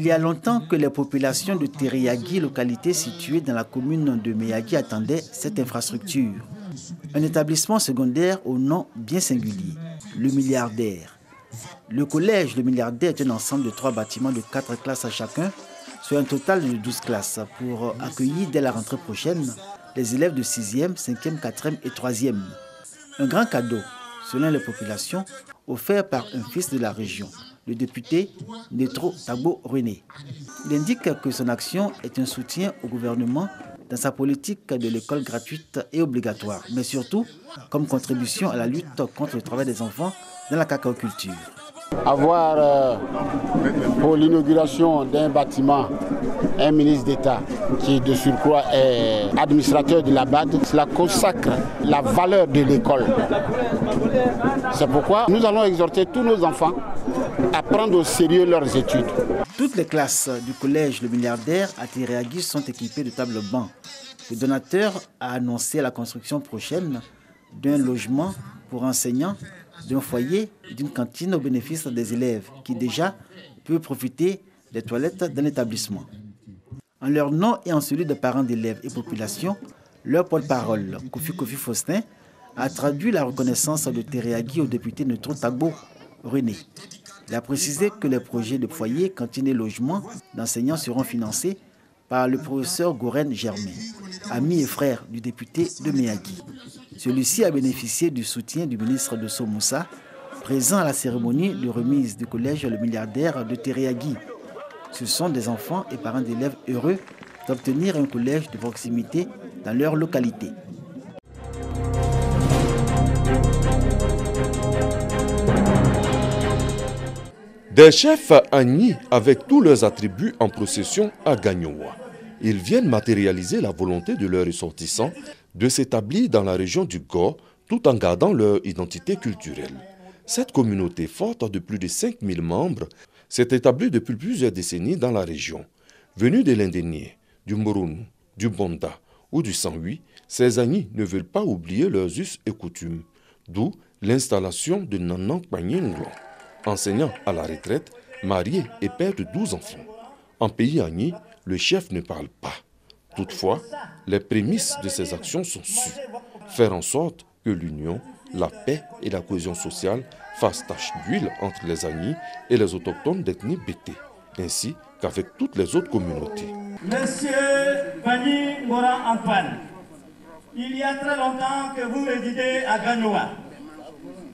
Il y a longtemps que les populations de Teriagui, localité située dans la commune de Meyagui, attendaient cette infrastructure. Un établissement secondaire au nom bien singulier, le Milliardaire. Le collège Le Milliardaire est un ensemble de 3 bâtiments de 4 classes à chacun, soit un total de 12 classes, pour accueillir dès la rentrée prochaine les élèves de 6e, 5e, 4e et 3e. Un grand cadeau, selon les populations, offert par un fils de la région, le député Netro Tagbo René. Il indique que son action est un soutien au gouvernement dans sa politique de l'école gratuite et obligatoire, mais surtout comme contribution à la lutte contre le travail des enfants dans la cacaoculture. Avoir pour l'inauguration d'un bâtiment un ministre d'État qui de surcroît est administrateur de la BAD, cela consacre la valeur de l'école. C'est pourquoi nous allons exhorter tous nos enfants à prendre au sérieux leurs études. Toutes les classes du collège Le Milliardaire à Teriagui sont équipées de tables bancs. Le donateur a annoncé la construction prochaine d'un logement pour enseignants, d'un foyer et d'une cantine au bénéfice des élèves qui déjà peuvent profiter des toilettes d'un établissement. En leur nom et en celui des parents d'élèves et populations, leur porte-parole, Kofi Faustin, a traduit la reconnaissance de Teriagui au député Netro Tagbo René. Il a précisé que les projets de foyer, cantine et logement d'enseignants seront financés par le professeur Goren Germain, ami et frère du député de Meyagui. Celui-ci a bénéficié du soutien du ministre de Somoussa, présent à la cérémonie de remise du collège Le Milliardaire de Teriagui. Ce sont des enfants et parents d'élèves heureux d'obtenir un collège de proximité dans leur localité. Des chefs Agni avec tous leurs attributs en procession à Gagnoa. Ils viennent matérialiser la volonté de leurs ressortissants de s'établir dans la région du Go tout en gardant leur identité culturelle. Cette communauté forte de plus de 5000 membres s'est établie depuis plusieurs décennies dans la région. Venus de l'Indénié, du Moronou, du Bonda ou du Sanhui, ces Agni ne veulent pas oublier leurs us et coutumes, d'où l'installation de Nanan Kpagné Nglan, enseignant à la retraite, marié et père de 12 enfants. En pays Agni, le chef ne parle pas. Toutefois, les prémices de ces actions sont sûres. Faire en sorte que l'union, la paix et la cohésion sociale fassent tache d'huile entre les Agni et les autochtones d'ethnie Bété, ainsi qu'avec toutes les autres communautés. Monsieur Bani Moran Antoine, il y a très longtemps que vous résidez à Gagnoa.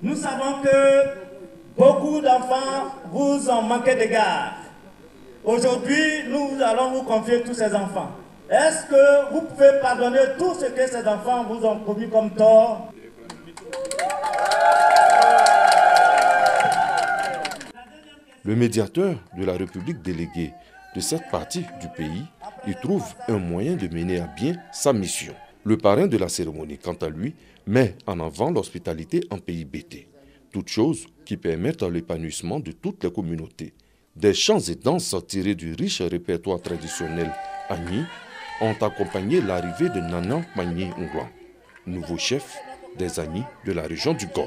Nous savons que beaucoup d'enfants vous ont manqué d'égard. Aujourd'hui, nous allons vous confier tous ces enfants. Est-ce que vous pouvez pardonner tout ce que ces enfants vous ont commis comme tort? Le médiateur de la République déléguée de cette partie du pays y trouve un moyen de mener à bien sa mission. Le parrain de la cérémonie, quant à lui, met en avant l'hospitalité en pays Bété. Toutes choses qui permettent l'épanouissement de toutes les communautés. Des chants et danses tirés du riche répertoire traditionnel Agni ont accompagné l'arrivée de Nanan Kpagné Nglan, nouveau chef des Agni de la région du Go.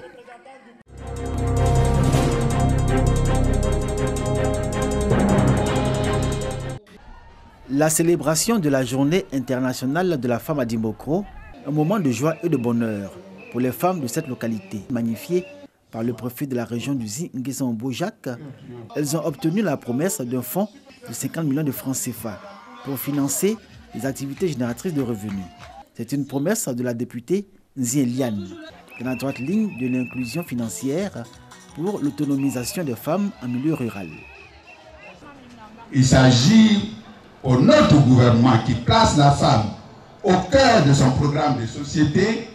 La célébration de la Journée internationale de la femme à Dimbokro, un moment de joie et de bonheur pour les femmes de cette localité. Magnifiées par le préfet de la région du Zi, Nguessambo Jacques, elles ont obtenu la promesse d'un fonds de 50 millions de francs CFA pour financer les activités génératrices de revenus. C'est une promesse de la députée Nzi Eliane, dans la droite ligne de l'inclusion financière pour l'autonomisation des femmes en milieu rural. Il s'agit pour notre gouvernement qui place la femme au cœur de son programme de société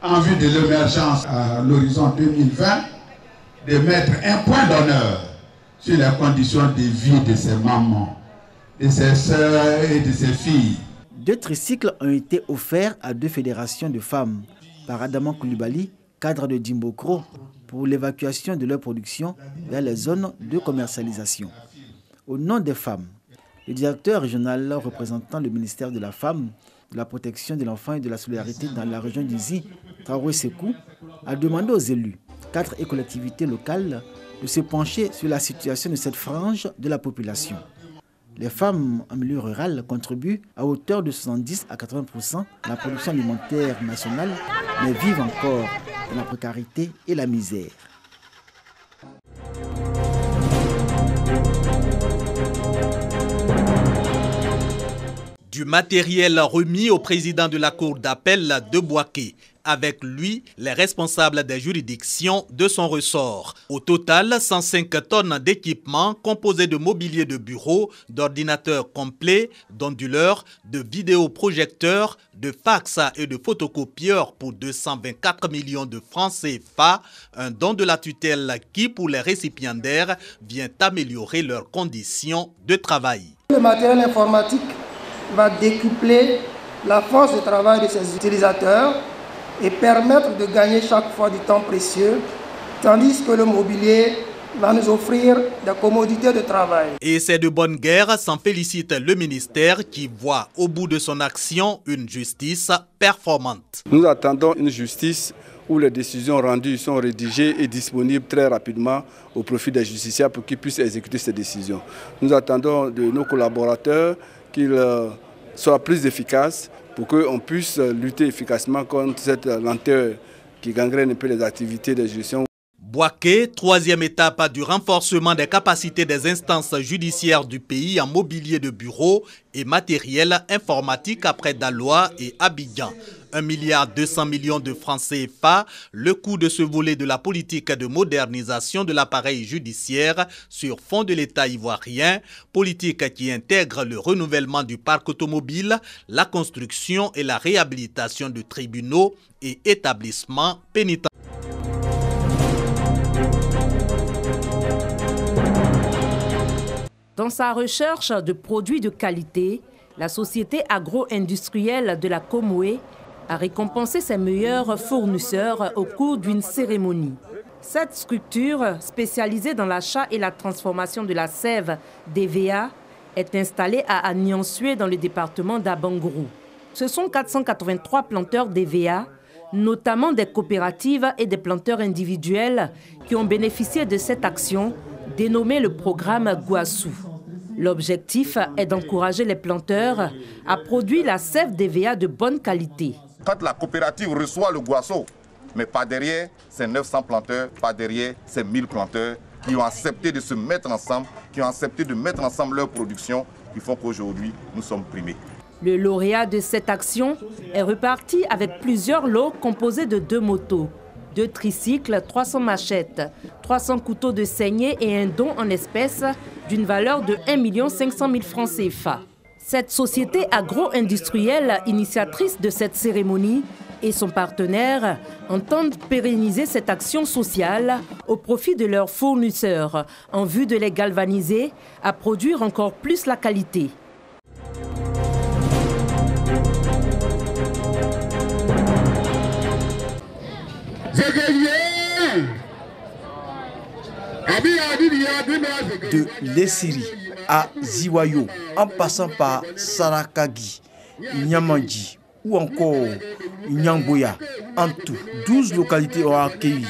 en vue de l'émergence à l'horizon 2020, de mettre un point d'honneur sur les conditions de vie de ses mamans, de ses sœurs et de ses filles. 2 tricycles ont été offerts à 2 fédérations de femmes par Adaman Koulibaly, cadre de Dimbokro, pour l'évacuation de leur production vers les zones de commercialisation. Au nom des femmes, le directeur régional représentant le ministère de la Femme, de la Protection de l'Enfant et de la Solidarité dans la région du Zi, Traoré Sekou, a demandé aux élus, cadres et collectivités locales de se pencher sur la situation de cette frange de la population. Les femmes en milieu rural contribuent à hauteur de 70 à 80% à la production alimentaire nationale, mais vivent encore dans la précarité et la misère. Du matériel remis au président de la cour d'appel de Bouaké. Avec lui, les responsables des juridictions de son ressort. Au total, 105 tonnes d'équipements composés de mobilier de bureau, d'ordinateurs complets, d'onduleurs, de vidéoprojecteurs, de fax et de photocopieurs pour 224 millions de francs CFA, un don de la tutelle qui, pour les récipiendaires, vient améliorer leurs conditions de travail. Le matériel informatique va décupler la force de travail de ses utilisateurs et permettre de gagner chaque fois du temps précieux, tandis que le mobilier va nous offrir des commodités de travail. Et c'est de bonne guerre, s'en félicite le ministère qui voit au bout de son action une justice performante. Nous attendons une justice où les décisions rendues sont rédigées et disponibles très rapidement au profit des justiciables pour qu'ils puissent exécuter ces décisions. Nous attendons de nos collaborateurs qu'ils soient plus efficaces pour qu'on puisse lutter efficacement contre cette lenteur qui gangrène un peu les activités de gestion. Bouaké, troisième étape du renforcement des capacités des instances judiciaires du pays en mobilier de bureau et matériel informatique après Daloa et Abidjan. 1,2 milliard de francs CFA, le coût de ce volet de la politique de modernisation de l'appareil judiciaire sur fond de l'État ivoirien, politique qui intègre le renouvellement du parc automobile, la construction et la réhabilitation de tribunaux et établissements pénitentiaires. Dans sa recherche de produits de qualité, la société agro-industrielle de la Comoé a récompensé ses meilleurs fournisseurs au cours d'une cérémonie. Cette structure, spécialisée dans l'achat et la transformation de la sève d'EVA, est installée à Agnanssué dans le département d'Abangrou. Ce sont 483 planteurs d'EVA, notamment des coopératives et des planteurs individuels, qui ont bénéficié de cette action dénommée le programme Guassou. L'objectif est d'encourager les planteurs à produire la sève d'EVA de bonne qualité. Quand la coopérative reçoit le Guasso, mais pas derrière ces 900 planteurs, pas derrière ces 1000 planteurs qui ont accepté de se mettre ensemble, qui ont accepté de mettre ensemble leur production, qui font qu'aujourd'hui nous sommes primés. Le lauréat de cette action est reparti avec plusieurs lots composés de 2 motos, 2 tricycles, 300 machettes, 300 couteaux de saignée et un don en espèces d'une valeur de 1 500 000 francs CFA. Cette société agro-industrielle, initiatrice de cette cérémonie, et son partenaire entendent pérenniser cette action sociale au profit de leurs fournisseurs, en vue de les galvaniser à produire encore plus la qualité. De Lessiri à Ziwayo, en passant par Sarakagi, Nyamandji ou encore Nyangboya, en tout, 12 localités ont accueilli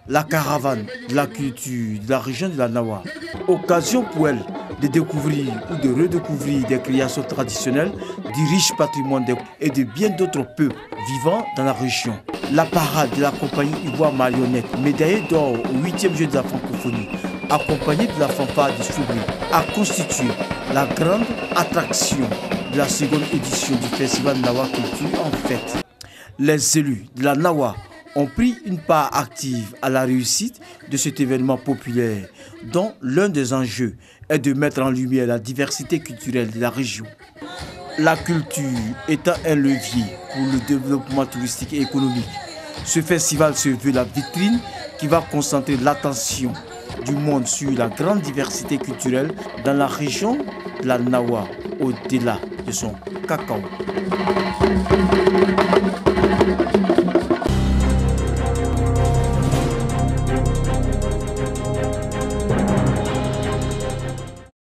la caravane de la culture de la région de la Nawa. Occasion pour elle de découvrir ou de redécouvrir des créations traditionnelles, du riche patrimoine et de bien d'autres peuples vivant dans la région. La parade de la compagnie Ivoire Marionnette, médaillée d'or au 8e jeu de la francophonie, accompagnée de la fanfare du Soubri, a constitué la grande attraction de la seconde édition du festival Nawa Culture en fête. Les élus de la Nawa ont pris une part active à la réussite de cet événement populaire, dont l'un des enjeux est de mettre en lumière la diversité culturelle de la région. La culture étant un levier pour le développement touristique et économique, ce festival se veut la vitrine qui va concentrer l'attention du monde sur la grande diversité culturelle dans la région de la Nawa, au-delà de son cacao.